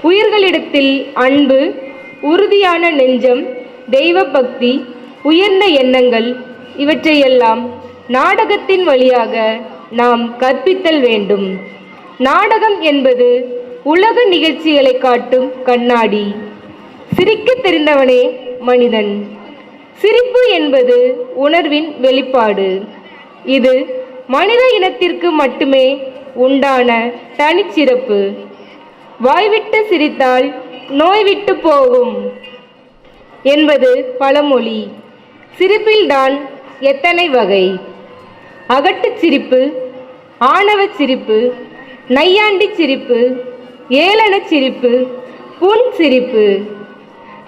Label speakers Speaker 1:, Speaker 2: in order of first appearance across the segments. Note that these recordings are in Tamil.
Speaker 1: உயிர்களிடத்தில் அன்பு, உறுதியான நெஞ்சம், தெய்வ பக்தி, உயர்ந்த எண்ணங்கள் இவற்றையெல்லாம் நாடகத்தின் வழியாக நாம் கற்பித்தல் வேண்டும். நாடகம் என்பது உலக நிகழ்ச்சிகளை காட்டும் கண்ணாடி. சிரிக்க தெரிந்தவனே மனிதன். சிரிப்பு என்பது உணர்வின் வெளிப்பாடு. இது மனித இனத்திற்கு மட்டுமே உண்டான தனிச்சிறப்பு. வாய்விட்டு சிரித்தால் நோய் விட்டு போகும் என்பது பழமொழி. சிரிப்பில்தான் எத்தனை வகை. அகட்டுச் சிரிப்பு, ஆணவச் சிரிப்பு, நையாண்டி சிரிப்பு, ஏளனச் சிரிப்பு, புன் சிரிப்பு.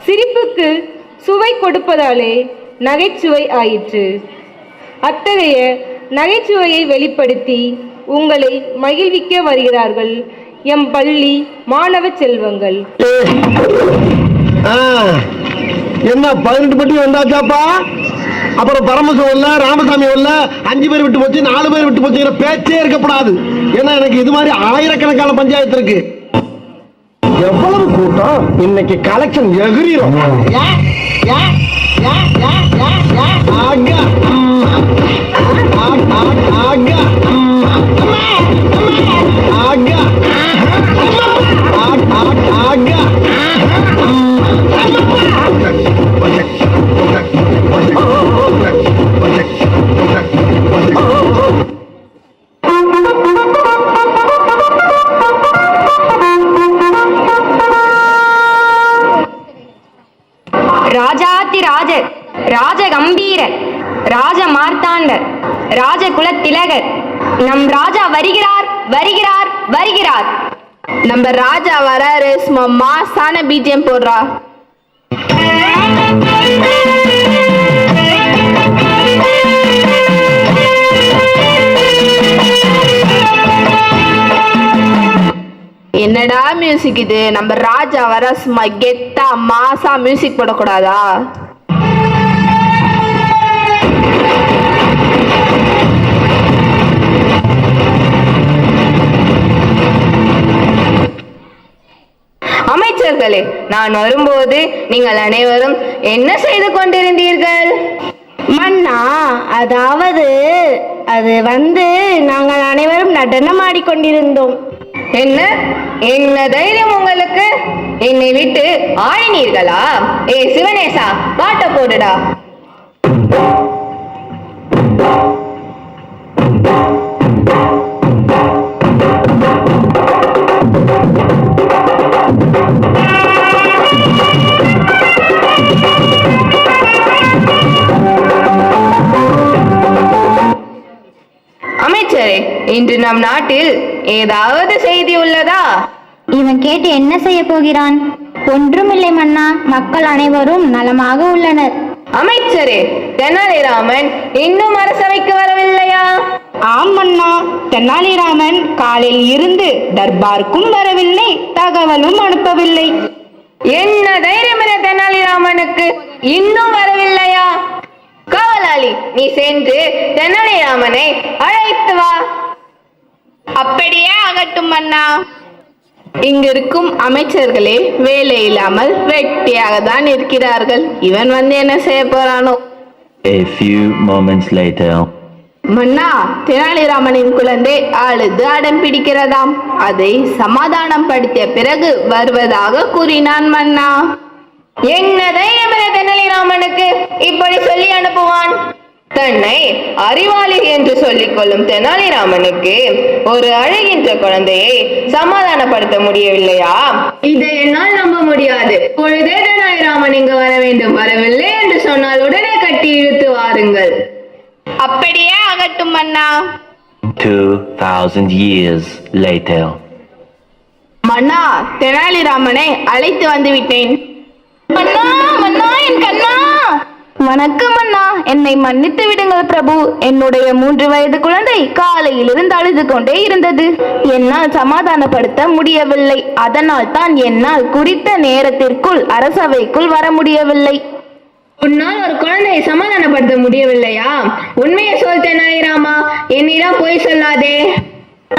Speaker 1: சிரிப்புக்கு சுவை கொடுப்பதாலே நகைச்சுவை ஆயிற்று. அத்தகைய நகைச்சுவையை வெளிப்படுத்தி உங்களை மகிழ்விக்க வருகிறார்கள் எம் பள்ளி மாணவ செல்வங்கள்.
Speaker 2: என்ன 18 பட்டி வந்தாச்சாப்பா? அப்புறம் பரமசம் இல்ல, ராமசாமி இல்ல, 5 பேர் விட்டு போச்சு, 4 பேர் விட்டு போச்சுங்கிற பேச்சே இருக்கப்படாது. ஏன்னா எனக்கு இது மாதிரி ஆயிரக்கணக்கான பஞ்சாயத்து இருக்கு. எவ்வளவு கூட்டம்! இன்னைக்கு கலெக்ஷன் எகிரிரும்.
Speaker 1: ராஜாதிராஜர், ராஜகம்பீரர், ராஜ மார்த்தாண்டர், ராஜகுல திலகர், நம் ராஜா வருகிறார் வருகிறார் வருகிறார்.
Speaker 3: நம்ம ராஜா வராரு. சும்மா மாசான பிஜிஎம் போடுறா. என்னடா மியூசிக் இது? நம்ம ராஜா வர சும்மா கெத்தா மாசா மியூசிக் போடக்கூடாதா?
Speaker 1: அமைச்சர்களே, நான் வரும்போது நீங்கள் அனைவரும் என்ன செய்து கொண்டிருந்தீர்கள்?
Speaker 4: மன்னா, அதாவது நாங்கள் அனைவரும் நடனம் ஆடிக்கொண்டிருந்தோம்.
Speaker 1: என்ன என்ன தைரியம் உங்களுக்கு? என்னை விட்டு ஆடினீர்களா? ஏ சிவனேசா, பாட்ட போடுடா. அமைச்சரே, இன்று நம் நாட்டில் ஏதாவது செய்தி உள்ளதா?
Speaker 4: இவன் கேட்டு என்ன செய்ய போகிறான்? ஒன்றுமில்லை மன்னா, மக்கள் அனைவரும் நலமாக உள்ளனர்.
Speaker 1: அமைச்சரே, தெனாலிராமன் இன்னும் அரசவைக்கு வரவில்லையா?
Speaker 4: ஆம் மன்னா, தெனாலிராமன் காலையில் இருந்து தர்பாருக்கும் வரவில்லை, தகவலும் அனுப்பவில்லை.
Speaker 1: என்ன தைரியம் தெனாலிராமனுக்கு? இன்னும் வரவில்லையா? காவலாளி, நீ சென்று தெனாலிராமனை அழைத்து வா.
Speaker 3: அப்படியே ஆகட்டும் மன்னா. இங்கிருக்கும் அமைச்சர்களே வேலை இல்லாமல் வெட்டியாக தான் இருக்கிறார்கள். இவன் என்ன செய்ய போறானோ?
Speaker 5: A few moments later.
Speaker 3: மன்னா, தெனாலிராமனின் குழந்தை அழுது அடம் பிடிக்கிறதாம். அதை சமாதானம் படுத்திய பிறகு வருவதாக கூறினான் மன்னா.
Speaker 1: என்ன தைரியம் தெனாலிராமனுக்கு இப்படி சொல்லி அனுப்புவான்? தன்னை அறிவாளி என்று சொல்லிக் கொள்ளும் தெனாலிராமனுக்கு ஒரு அழுகின்ற குழந்தையை சமாதானப்படுத்த முடியவில்லையா? இதை என்னால் நம்ப முடியாது. பொழுதே தெனாலிராமன் இங்கு வர வேண்டும். வரவில்லை என்று சொன்னால் உடனே கட்டி இழுத்து வாருங்கள்.
Speaker 3: அப்படியே ஆகட்டும் மன்னா.
Speaker 5: 2000 years later.
Speaker 3: மன்னா, தெனாலிராமனை அழைத்து வந்து விட்டேன்.
Speaker 4: மன்னா, மன்னா, என் கண்ணா!
Speaker 3: வணக்கம் அண்ணா, என்னை மன்னித்து விடுங்கள் பிரபு. என்னுடைய 3 வயது குழந்தை காலையிலிருந்து அழுது கொண்டே இருந்தது. என்னால் சமாதானப்படுத்த முடியவில்லை. அதனால் தான் என்னால் குறித்த நேரத்திற்குள் அரசவைக்குள் வர முடியவில்லை.
Speaker 1: உன்னால் ஒரு குழந்தையை சமாதானப்படுத்த முடியவில்லையா? உண்மையை சொல் தெனாலிராமா, என்னிடம் போய் சொல்லாதே.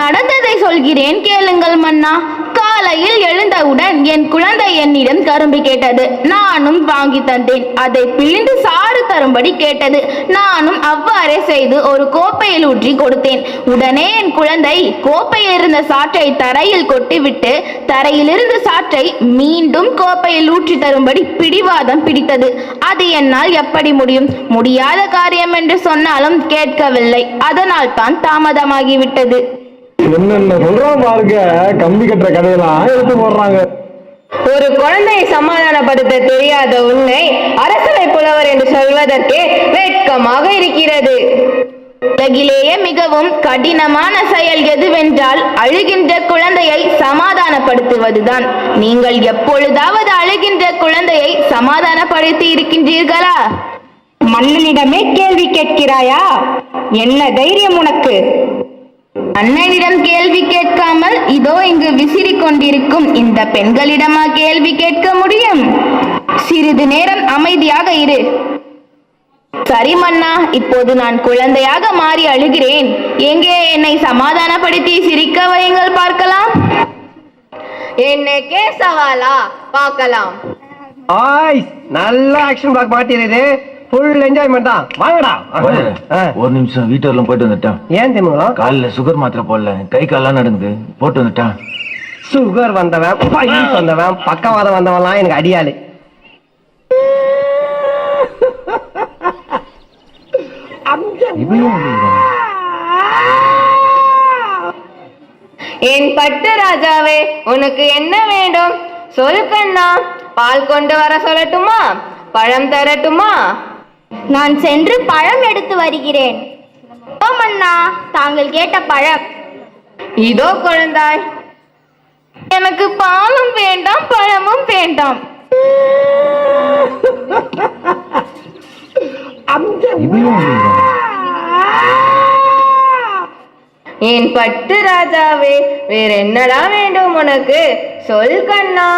Speaker 3: நடந்ததை சொல்கிறேன், கேளுங்கள் மன்னா. காலையில் எழுந்தவுடன் என் குழந்தை என்னிடம் கரும்பு கேட்டது. நானும் வாங்கி தந்தேன். அதை பிழிந்து சாறு தரும்படி கேட்டது. நானும் அவ்வாறே செய்து ஒரு கோப்பையில் ஊற்றி கொடுத்தேன். உடனே என் குழந்தை கோப்பையில் இருந்த சாற்றை தரையில் கொட்டிவிட்டு தரையிலிருந்து சாற்றை மீண்டும் கோப்பையில் ஊற்றி தரும்படி பிடிவாதம் பிடித்தது. அது என்னால் எப்படி முடியும்? முடியாத காரியம் என்று சொன்னாலும் கேட்கவில்லை. அதனால் தான் தாமதமாகிவிட்டது.
Speaker 2: என்னென்ன சொல்றான் பாருங்க, கம்பி கட்டுற கதையெல்லாம் எடுத்து போடுறாங்க.
Speaker 1: ஒரு குழந்தையை சமாதானப்படுத்த தெரியாத உன்னை அரசவை புலவர் என்று சொல்வதற்கே வெட்கமாக இருக்கிறது.
Speaker 3: உலகிலேயே மிகவும் கடினமான செயல் எதுவென்றால் அழுகின்ற குழந்தையை சமாதானப்படுத்துவதுதான். நீங்கள் எப்பொழுதாவது அழுகின்ற குழந்தையை சமாதானப்படுத்தி இருக்கின்றீர்களா?
Speaker 4: மன்னனிடமே கேள்வி கேட்கிறாயா? என்ன தைரியம் உனக்கு?
Speaker 3: அண்ணனிடம் கேள்வி கேட்காமல் இதோ இங்கு விசிறிக் கொண்டிருக்கும் இந்த பெண்களிடமா கேள்வி கேட்க முடியும்? சிறிது நேரம் அமைதியாக இரு. சரி மன்னா, இப்போது நான் குழந்தையாக மாறி அழுகிறேன். எங்கே என்னை சமாதானப்படுத்தி சிரிக்க வையுங்கள் பார்க்கலாம்.
Speaker 1: என்னக்கே சவாலா? பார்க்கலாம்.
Speaker 6: நல்ல ஆக்ஷன் பிளாக் மாட்டிருது. ஃபுல் என்ஜாய்மெண்ட் தான். வாங்கடா.
Speaker 5: ஒரு நிமிஷம் வீட்டுல போயிட்டு வந்துட்டேன்.
Speaker 6: ஏன் தெரியுமா?
Speaker 5: காலைல சுகர் மாத்திரை போடல, கை கால்லாம் நடக்குது, போட்டு வந்துட்டேன்.
Speaker 6: சுகர் வந்தவன், பைல்ஸ் வந்தவன், பக்கவாதம் வந்தவன்லாம் எனக்கு அடியாளு.
Speaker 1: என் பட்டு ராஜாவே, உனக்கு என்ன வேண்டும்? சொல் கண்ணா. பால் கொண்டு வர சொல்லட்டுமா? பழம் தரட்டுமா?
Speaker 4: நான் சென்று பழம் எடுத்து வருகிறேன். ஓ மன்னா, தாங்கள் கேட்ட பழம்
Speaker 1: இதோ குழந்தாய்.
Speaker 3: எனக்கு பாலும் வேண்டாம், பழமும் வேண்டாம்.
Speaker 1: என் பட்டு ராஜாவே, வேற என்னடா வேண்டும் உனக்கு? சொல் கண்ணா.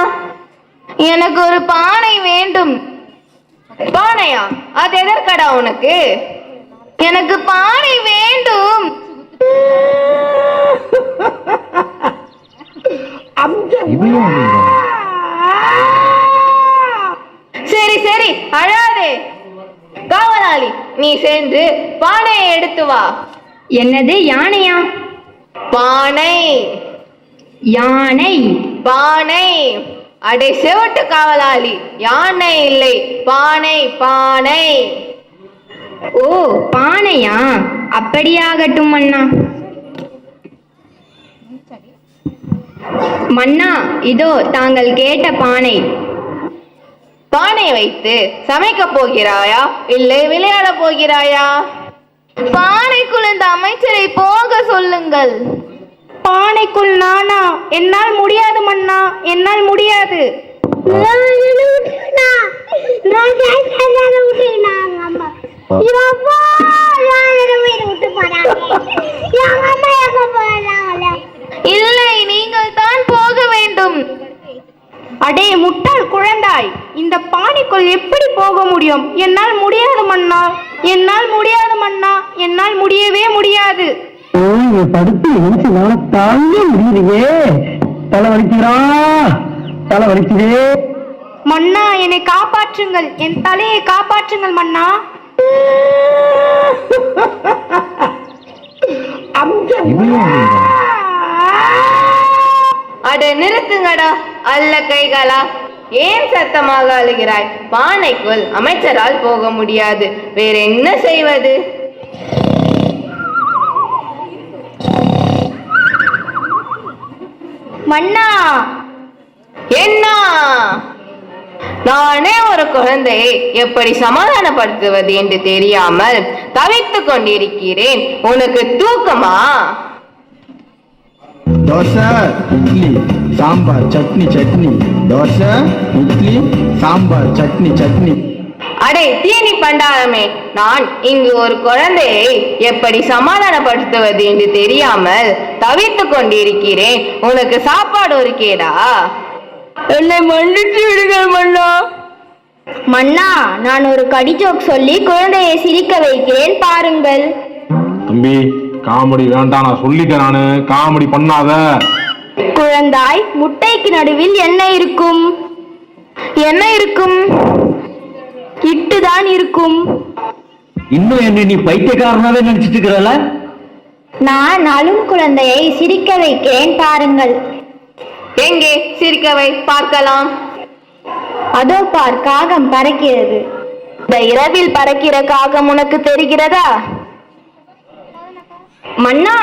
Speaker 3: எனக்கு ஒரு பானை வேண்டும்.
Speaker 1: பானையா? அது எதற்கடா உனக்கு?
Speaker 3: எனக்கு பானை வேண்டும்.
Speaker 1: சரி சரி, அழாதே. காவலாளி, நீ சென்று பானையை எடுத்து வா.
Speaker 4: என்னது? யானையா?
Speaker 1: பானை.
Speaker 4: யானை?
Speaker 1: பானை. அடே செவட்டு காவலாளி, யானை இல்லை, பானை பானை.
Speaker 4: ஓ, பானையா? அப்படியாகட்டும் மன்னா. மன்னா, இதோ தாங்கள் கேட்ட பானை.
Speaker 1: பானை வைத்து சமைக்க போகிறாயா இல்லை விளையாட போகிறாயா?
Speaker 3: பானைக்குள் இந்த அமைச்சரை போக சொல்லுங்கள்.
Speaker 4: பானைக்குள் நானா? என்னால் முடியாது மன்னா, என்னால் முடியாது.
Speaker 3: இல்லை, நீங்கள் தான் போக வேண்டும்.
Speaker 4: அடே முட்டாள் குழந்தாய், இந்த பானைக்குள் எப்படி போக முடியும்? என்னால் முடியாது மன்னா, என்னால் முடியாது மன்னா, என்னால் முடியவே முடியாது.
Speaker 6: படுத்து தாங்க முடியலையே. தலை வலிக்கிறா, தலை வலிக்குதே.
Speaker 4: மன்னா, என்னை காப்பாற்றுங்கள், என் தலையை காப்பாற்றுங்கள் மன்னா.
Speaker 1: அட நிறுத்துங்கடா, அல்ல கைகளா. ஏன் சத்தமாக அழுகிறாய்? பானைக்குள் அமைச்சரால் போக முடியாது, வேற என்ன செய்வது?
Speaker 4: மன்னா.
Speaker 1: என்ன? நானே ஒரு குழந்தையை எப்படி சமாதானப்படுத்துவது என்று தெரியாமல் தவித்துக் கொண்டிருக்கிறேன். உனக்கு தூக்கமா?
Speaker 7: தோசை, இட்லி, சாம்பார், சட்னி சட்னி. தோசை, இட்லி, சாம்பார், சட்னி சட்னி.
Speaker 1: அடே தீனி பண்டாரமே, நான் இங்கு ஒரு குழந்தையை எப்படி சமாதானப்படுத்துவது என்று தெரியாமல் தவித்துக் கொண்டிருக்கிறேன். உனக்கு சாப்பாடு ஒரு கேடா?
Speaker 3: என்னை மன்னித்து விடுங்கள் மன்னா.
Speaker 4: மன்னா, நான் ஒரு கடிஜோக் சொல்லி குழந்தையை சிரிக்க வைக்கிறேன், பாருங்கள்.
Speaker 8: தம்பி, காமெடி வேண்டாம், நான் சொல்லிட்டேன். நானு காமெடி பண்ணாத.
Speaker 4: குழந்தாய், முட்டைக்கு நடுவில் என்ன இருக்கும்?
Speaker 3: என்ன இருக்கும்?
Speaker 4: இட்டுதான் இருக்கும்.
Speaker 5: இன்னும் என்ன நீ பைத்தியக்காரனாவே நினைச்சிட்டு இருக்கிறல?
Speaker 4: நான் அழும் குழந்தையை சிரிக்க வைக்கிறேன், பாருங்கள்.
Speaker 1: எங்கே சிரிக்கவை பார்க்கலாம்.
Speaker 4: அதோ பார், காகம் பறக்கிறது.
Speaker 3: இந்த இரவில் பறக்கிற காகம் உனக்கு தெரிகிறதா?
Speaker 4: மன்னா,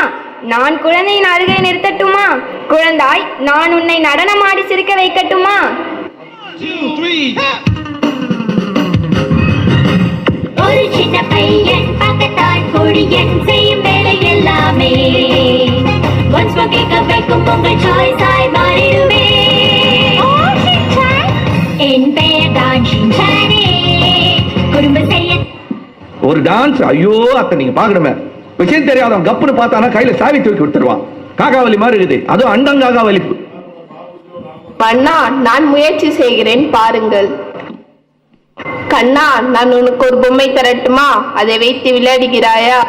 Speaker 4: நான் குழந்தையின் அருகே நிறுத்தட்டுமா? குழந்தாய், நான் உன்னை நடனமாடி சிரிக்க வைக்கட்டுமா?
Speaker 8: ஒரு சின்ன பையன் பக்கத்தான் கொடியன் செய்யும் வேலை எல்லாமே ஒன்ஸ் கேட்க வைக்கும் உங்கள் சாய்ஸ் ஆய் மாறிடுவே. என் பெயர் தான் ஷின்சானே, குடும்ப செய்ய
Speaker 9: ஒரு டான்ஸ். ஐயோ அத்தை, நீங்க பாக்கணுமே. விஷயம் தெரியாதவன் கப்புன்னு பார்த்தானா கையில சாவி தூக்கி கொடுத்துருவான். காகாவலி மாதிரி இருக்குது, அதுவும் அண்டங்காகாவலிப்பு.
Speaker 1: மன்னா, நான் முயற்சி செய்கிறேன், பாருங்கள். கண்ணா, நான் உனக்கு ஒரு பொம்மை தரட்டுமா? அதை வைத்து விளையாடுகிறாயா?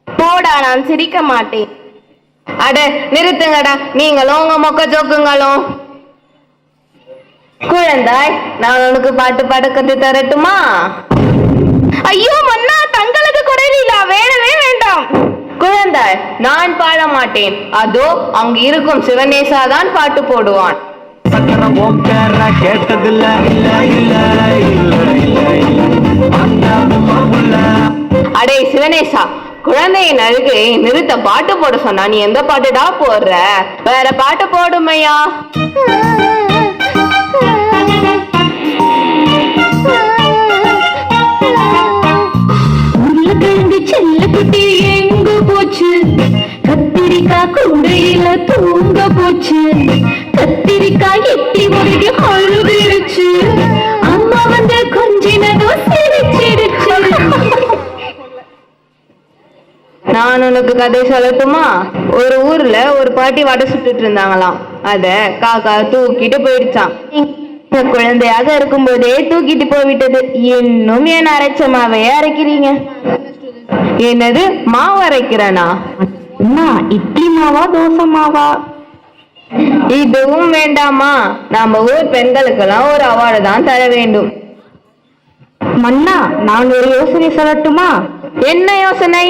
Speaker 3: போடா, நான் சிரிக்க மாட்டேன்.
Speaker 1: அட நிறுத்துங்கடா, நீங்களும் உங்க மொக்க ஜோக்குங்களும். குழந்தாய், நான் உனக்கு பாட்டு பாட கத்து தரட்டுமா?
Speaker 3: ஐயோ மன்னா, தங்களது குரலிலா? வேணவே வேண்டாம்.
Speaker 1: குழந்தாய், நான் பாட மாட்டேன். அதோ அங்கு இருக்கும் சிவனேசா தான் பாட்டு போடுவான்.
Speaker 5: சக்கரம் ஓக்கற கேட்டதில்ல, இல்ல இல்ல இல்ல இல்ல.
Speaker 1: அடே சிவனேசா, குழந்தையின் அருகே நிறுத்த பாட்டு போட சொன்னா நீ எந்த பாட்டுடா போடுற? வேற பாட்டு போடுமையா?
Speaker 8: உருளைக்கிழங்கு செல்லக்குட்டி எங்க போச்சு? கத்திரிக்காய் கூடையில தூங்க போச்சு. கத்திரிக்காய் எட்டி ஒருகி அழுதுருச்சு. அம்மா வந்து கொஞ்சினதும் சிரிச்சிடுச்சு.
Speaker 1: நான் உனக்கு கதை சொல்லட்டுமா? ஒரு ஊர்ல ஒரு பாட்டி வடை சுட்டுட்டு இருந்தாங்களாம். அத காக்கா தூக்கிட்டு போயிடுச்சான்.
Speaker 3: குழந்தையாக இருக்கும்போதே தூக்கிட்டு போய்விட்டது. இன்னும் ஏன் அரைச்ச மாவையே அரைக்கிறீங்க?
Speaker 1: என்னது, மாவு அரைக்கிறனா?
Speaker 4: அம்மா, இட்லி மாவா தோசை மாவா?
Speaker 1: இதுவும் வேண்டாமா? நம்ம ஊர் பெண்களுக்கெல்லாம் ஒரு அவார்டு தான் தர வேண்டும்.
Speaker 4: மன்னா, நான் ஒரு யோசனை சொல்லட்டுமா?
Speaker 1: என்ன யோசனை?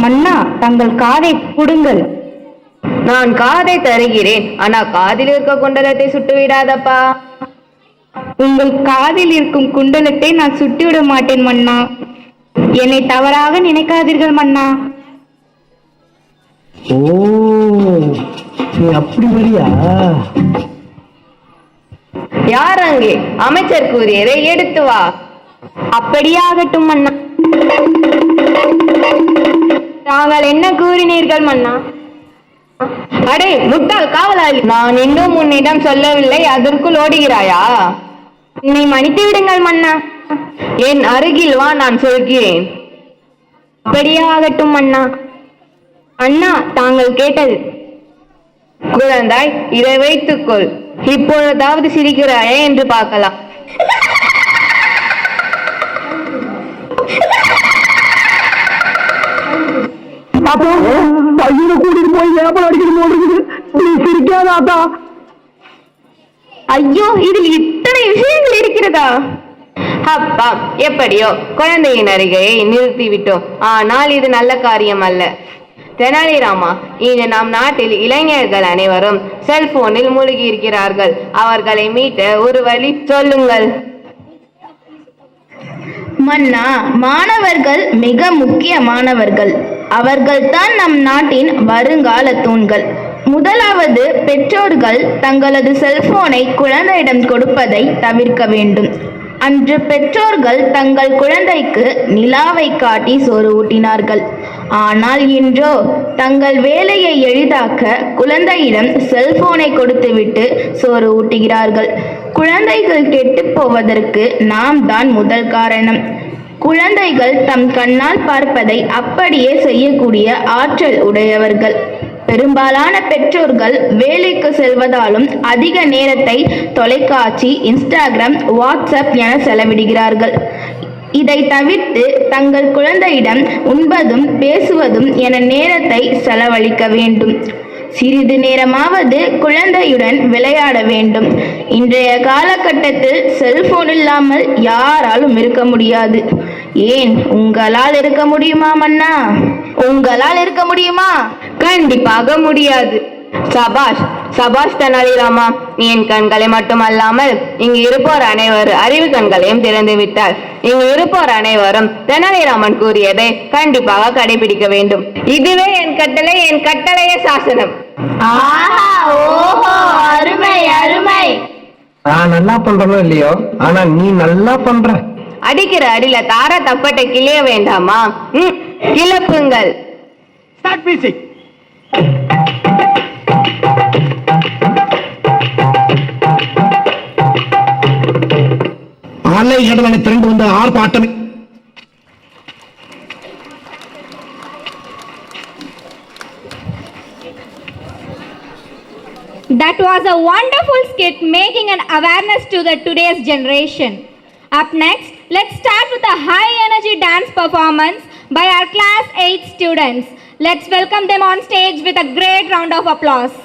Speaker 4: மன்னா, தங்கள் காதை கொடுங்கள்.
Speaker 1: நான் காதை தருகிறேன், ஆனா காதில் இருக்க குண்டலத்தை சுட்டு விடாதப்பா.
Speaker 4: உங்கள் காதில் இருக்கும் குண்டலத்தை நான் சுட்டிவிட மாட்டேன் மன்னா. என்னை தவறாக நினைக்காதீர்கள் மன்னா.
Speaker 2: ஓ, நீ அப்படி வரியா?
Speaker 1: யார் அங்கே? அமைச்சர் கூறியதை எடுத்து வா.
Speaker 4: அப்படியே ஆகட்டும் மன்னா. தாங்கள் என்ன கூறினீர்கள் மன்னா?
Speaker 1: அடே முட்டாள் காவலாளி, நான் இன்னும் உன்னிடம் சொல்லவில்லை, அதற்குள் ஓடுகிறாயா?
Speaker 4: என்னை மன்னித்து விடுங்கள் மன்னா.
Speaker 1: என் அருகில் வா, நான் சொல்கிறேன்.
Speaker 4: அப்படியே ஆகட்டும் மன்னா. அண்ணா, தாங்கள் கேட்டது.
Speaker 1: குழந்தாய், இதை வைத்துக்கொள். இப்பொழுதாவது சிரிக்கிறாயா என்று பார்க்கலாம்.
Speaker 2: பையனை கூட்டிட்டு போய் ஏப்பம் அடிக்கிட்டு போடுறது. நீ சிரிக்காதாத்தா?
Speaker 3: ஐயோ, இதில் இத்தனை விஷயங்கள் இருக்கிறதா?
Speaker 1: அப்பா, எப்படியோ குழந்தையின் அருகே நிறுத்தி விட்டோம். ஆனால் இது நல்ல காரியம் அல்ல. தெனாலிராமா, இன்று நம் நாட்டில் இளைஞர்கள் அனைவரும் செல்போனில் மூழ்கி இருக்கிறார்கள். அவர்களை மீட்ட ஒரு வழி சொல்லுங்கள்.
Speaker 3: மன்னா, மாணவர்கள் மிக முக்கியமானவர்கள். அவர்கள்தான் நம் நாட்டின் வருங்கால தூண்கள். முதலாவது, பெற்றோர்கள் தங்களது செல்போனை குழந்தையிடம் கொடுப்பதை தவிர்க்க வேண்டும். அன்று பெற்றோர்கள் தங்கள் குழந்தைக்கு நிலாவை காட்டி சோறு ஊட்டினார்கள். ஆனால் இன்றோ தங்கள் வேலையை எளிதாக்க குழந்தையிடம் செல்போனை கொடுத்துவிட்டு சோறு ஊட்டுகிறார்கள். குழந்தைகள் கெட்டுப் போவதற்கு நாம் தான் முதல் காரணம். குழந்தைகள் தம் கண்ணால் பார்ப்பதை அப்படியே செய்யக்கூடிய ஆற்றல் உடையவர்கள். பெரும்பாலான பெற்றோர்கள் வேலைக்கு செல்வதாலும் அதிக நேரத்தை தொலைக்காட்சி, இன்ஸ்டாகிராம், வாட்ஸ்அப் என செலவிடுகிறார்கள். இதை தவிர்த்து தங்கள் குழந்தையிடம் உண்பதும் பேசுவதும் என நேரத்தை செலவழிக்க வேண்டும். சிறிது நேரமாவது குழந்தையுடன் விளையாட வேண்டும். இன்றைய காலகட்டத்தில் செல்போன் இல்லாமல் யாராலும் இருக்க முடியாது. ஏன், உங்களால் இருக்க முடியுமா மன்னா? உங்களால் இருக்க முடியுமா?
Speaker 1: கண்டிப்பாக முடியாது. சபாஷ் சபாஷ் தெனாலிராமா, நீ என் கண்களை மட்டுமல்லாமல் இங்கு இருப்போர் அனைவரும் அறிவு கண்களையும் திறந்து விட்டார். இங்கு இருப்போர் அனைவரும் தெனாலிராமன் கூறியதை கண்டிப்பாக கடைபிடிக்க வேண்டும். இதுவே என் கட்டளை, என் கட்டளையே சாசனம்.
Speaker 3: ஆஹா, ஓஹோ, அருமை அருமை.
Speaker 6: நான் நல்லா பண்றனோ இல்லையோ, ஆனா நீ நல்லா பண்ற.
Speaker 1: அடிக்கிற அடியில தார தப்பட்டை கிளிய வேண்டாமா? கிளப்புங்கள்.
Speaker 2: Start music. அலை கடலை திரண்டு வந்த ஆர்ப்பாட்டமே.
Speaker 4: That was a wonderful skit making an awareness to the today's generation. Up next, let's start with a high energy dance performance by our class 8 students. Let's welcome them on stage with a great round of applause.